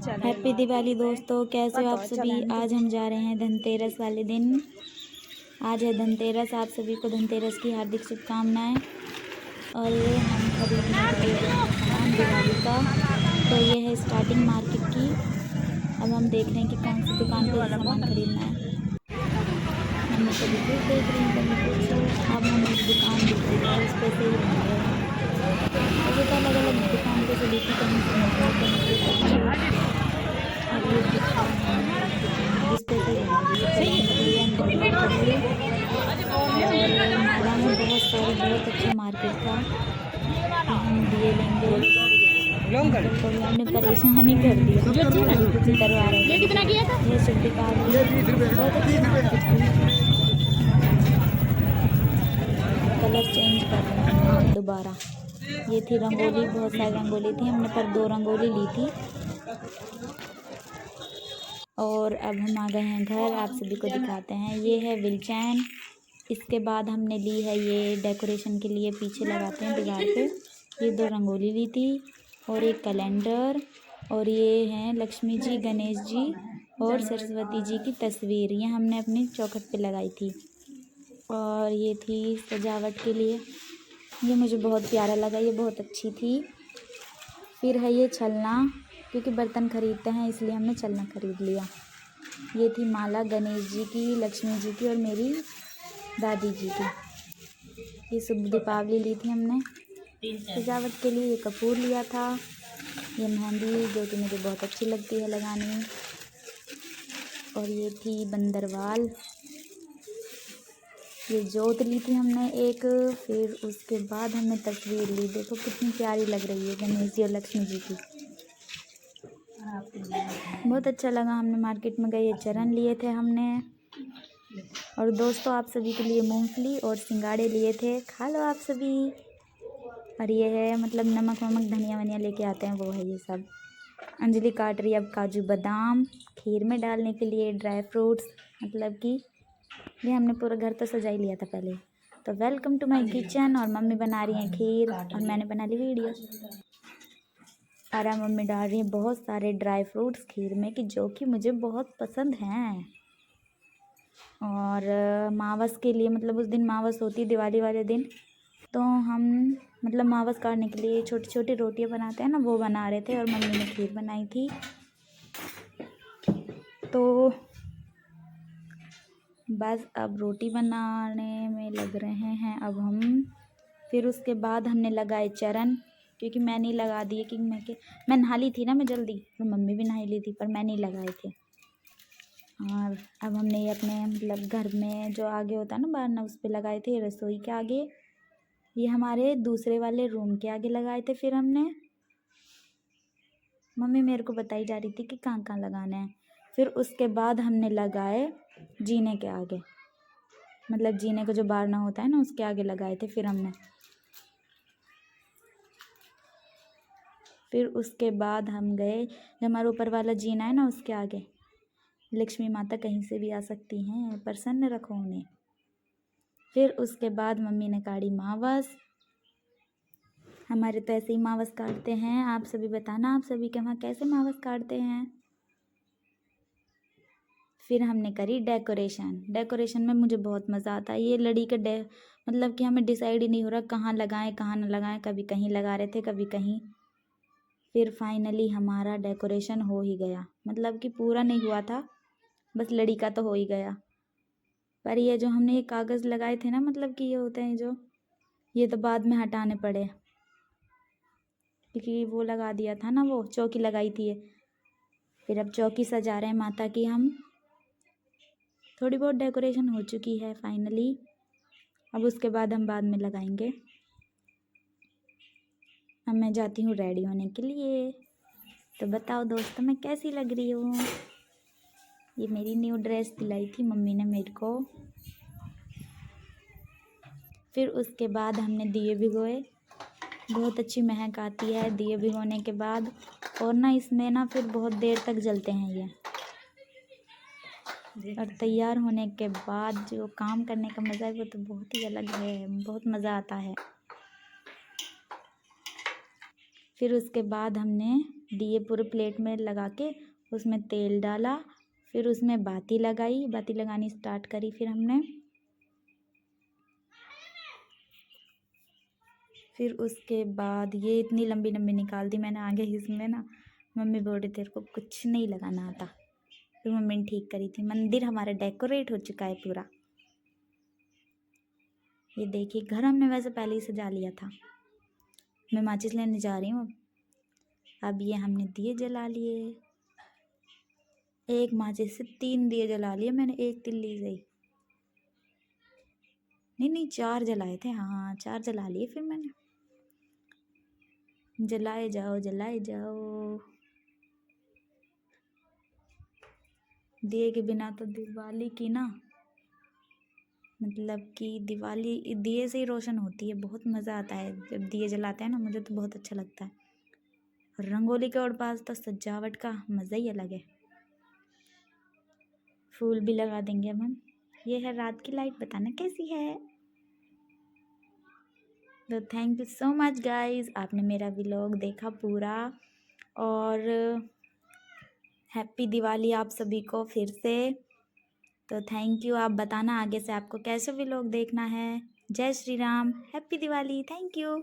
Happy Diwali दोस्तों, कैसे हो आप सभी। आज हम जा रहे हैं धनतेरस वाले दिन। आज है धनतेरस, आप सभी को धनतेरस की हार्दिक शुभकामनाएं। और ये हम खरीदने गए हैं सामान दिवाली का। तो ये है स्टार्टिंग मार्केट की। अब हम देख रहे हैं कि कौन सी दुकान पे सामान खरीदना है। हमने कभी कुछ देख रही हैं, कभी कुछ। अब हम एक दुकान दिख रही है, उस पे से ही ले रहे हैं। वैसे तो अलग अलग दुकान पे से देखी, कहीं से महंगी कहीं से सस्ती। अब ये दिखा है दुकान जिस पे से लिया नरियल के लिए। और माला है बहुत सारी, बहुत अच्छा मार्केट था। ये हम दिए लेंगे। अंकल को भी हमने परेशान ही कर दिया, कुछ ही करवा रहे थे। ये शुभ दीपावली, बहुत अच्छी मार्केट थी। कलर चेंज कर रहे हैं दोबारा। ये थी रंगोली, बहुत सारी रंगोली थी, हमने पर 2 रंगोली ली थी। और अब हम आ गए हैं घर, आप सभी को दिखाते हैं। ये है व्हील चैन। इसके बाद हमने ली है ये डेकोरेशन के लिए, पीछे लगाते हैं दीवार पे। ये 2 रंगोली ली थी और एक कैलेंडर। और ये हैं लक्ष्मी जी, गणेश जी और सरस्वती जी की तस्वीर। ये हमने अपनी चौखट पे लगाई थी। और ये थी सजावट के लिए। ये मुझे बहुत प्यारा लगा, ये बहुत अच्छी थी। फिर है ये छलना, क्योंकि बर्तन खरीदते हैं इसलिए हमने छलना खरीद लिया। ये थी माला गणेश जी की, लक्ष्मी जी की और मेरी दादी जी की। ये शुभ दीपावली ली थी हमने सजावट के लिए। ये कपूर लिया था। ये मेहंदी, जो कि मुझे बहुत अच्छी लगती है लगानी। और ये थी बंदरवाल। ये जोत ली थी हमने एक। फिर उसके बाद हमने तस्वीर ली, देखो कितनी प्यारी लग रही है गणेश जी और लक्ष्मी जी की। बहुत अच्छा लगा। हमने मार्केट में गए, ये चरण लिए थे हमने। और दोस्तों आप सभी के लिए मूंगफली और सिंगाड़े लिए थे, खा लो आप सभी। और ये है मतलब नमक वमक धनिया वनिया लेके आते हैं, वो है ये सब। अंजलि काट रही है अब काजू बादाम खीर में डालने के लिए, ड्राई फ्रूट्स। मतलब कि ये हमने पूरा घर तो सजा ही लिया था पहले। तो वेलकम टू माय किचन। और मम्मी बना रही हैं खीर और मैंने बना ली वीडियो। और मम्मी डाल रही हैं बहुत सारे ड्राई फ्रूट्स खीर में, कि जो कि मुझे बहुत पसंद हैं। और मावस के लिए, मतलब उस दिन मावस होती है दिवाली वाले दिन, तो हम मतलब मावस काटने के लिए छोटी छोटी रोटियां बनाते हैं ना, वो बना रहे थे। और मम्मी ने खीर बनाई थी। तो बस अब रोटी बनाने में लग रहे हैं अब हम। फिर उसके बाद हमने लगाए चरण, क्योंकि मैं नहीं लगा दिए कि मैं नहा ली थी ना, मैं जल्दी। और मम्मी भी नहा ली थी, पर मैं नहीं लगाए थे। और अब हमने ये अपने मतलब घर में जो आगे होता है ना बाहर ना, उस पर लगाए थे। रसोई के आगे, ये हमारे दूसरे वाले रूम के आगे लगाए थे। फिर हमने, मम्मी मेरे को बताई जा रही थी कि कहाँ कहाँ लगाना है। फिर उसके बाद हमने लगाए जीने के आगे, मतलब जीने का जो बारना होता है ना, उसके आगे लगाए थे। फिर उसके बाद हम गए, जो हमारा ऊपर वाला जीना है ना, उसके आगे। लक्ष्मी माता कहीं से भी आ सकती हैं, प्रसन्न रखो उन्हें। फिर उसके बाद मम्मी ने काटी मावस। हमारे तो ऐसे ही मावस काटते हैं। आप सभी बताना, आप सभी के वहाँ कैसे मावस काटते हैं। फिर हमने करी डेकोरेशन। डेकोरेशन में मुझे बहुत मज़ा आता है। ये लड़ी का मतलब कि हमें डिसाइड ही नहीं हो रहा कहाँ लगाएं कहाँ न लगाएं। कभी कहीं लगा रहे थे, कभी कहीं। फिर फाइनली हमारा डेकोरेशन हो ही गया, मतलब कि पूरा नहीं हुआ था, बस लड़ी का तो हो ही गया। पर ये जो हमने ये कागज़ लगाए थे ना, मतलब कि ये होते हैं जो, ये तो बाद में हटाने पड़े, क्योंकि वो लगा दिया था ना, वो चौकी लगाई थी ये। फिर अब चौकी सजा रहे हैं माता की हम। थोड़ी बहुत डेकोरेशन हो चुकी है फाइनली। अब उसके बाद हम बाद में लगाएंगे। अब मैं जाती हूँ रेडी होने के लिए। तो बताओ दोस्तों, मैं कैसी लग रही हूँ। ये मेरी न्यू ड्रेस दिलाई थी मम्मी ने मेरे को। फिर उसके बाद हमने दिए भिगोए। बहुत अच्छी महक आती है दिए भिगोने के बाद। और ना इसमें ना फिर बहुत देर तक जलते हैं ये। और तैयार होने के बाद जो काम करने का मज़ा है वो तो बहुत ही अलग है, बहुत मज़ा आता है। फिर उसके बाद हमने दिए पूरे प्लेट में लगा के उसमें तेल डाला, फिर उसमें बाती लगाई, बाती लगानी स्टार्ट करी। फिर हमने फिर उसके बाद ये इतनी लंबी लंबी निकाल दी मैंने आगे। इसमें ना मम्मी बोल रही तेरे को कुछ नहीं लगाना आता, फिर मम्मी ने ठीक करी थी। मंदिर हमारा डेकोरेट हो चुका है पूरा। ये देखिए, घर हमने वैसे पहले ही सजा लिया था। मैं माचिस लेने जा रही हूँ। अब ये हमने दिए जला लिए, एक माचिस से 3 दिए जला लिए मैंने, एक तिल्ली से ही। नहीं 4 जलाए थे, हाँ 4 जला लिए फिर मैंने। जलाए जाओ जलाए जाओ। दिए के बिना तो दिवाली की ना, मतलब कि दिवाली दिए से ही रोशन होती है। बहुत मज़ा आता है जब दिए जलाते हैं ना, मुझे तो बहुत अच्छा लगता है। रंगोली के और पास तो सजावट का मज़ा ही अलग है। फूल भी लगा देंगे अब हम। ये है रात की लाइट, बताना कैसी है। तो thank you so much guys, आपने मेरा व्लॉग देखा पूरा। और हैप्पी दिवाली आप सभी को फिर से। तो थैंक यू। आप बताना आगे से आपको कैसे व्लॉग देखना है। जय Shri Ram, happy Diwali, thank you.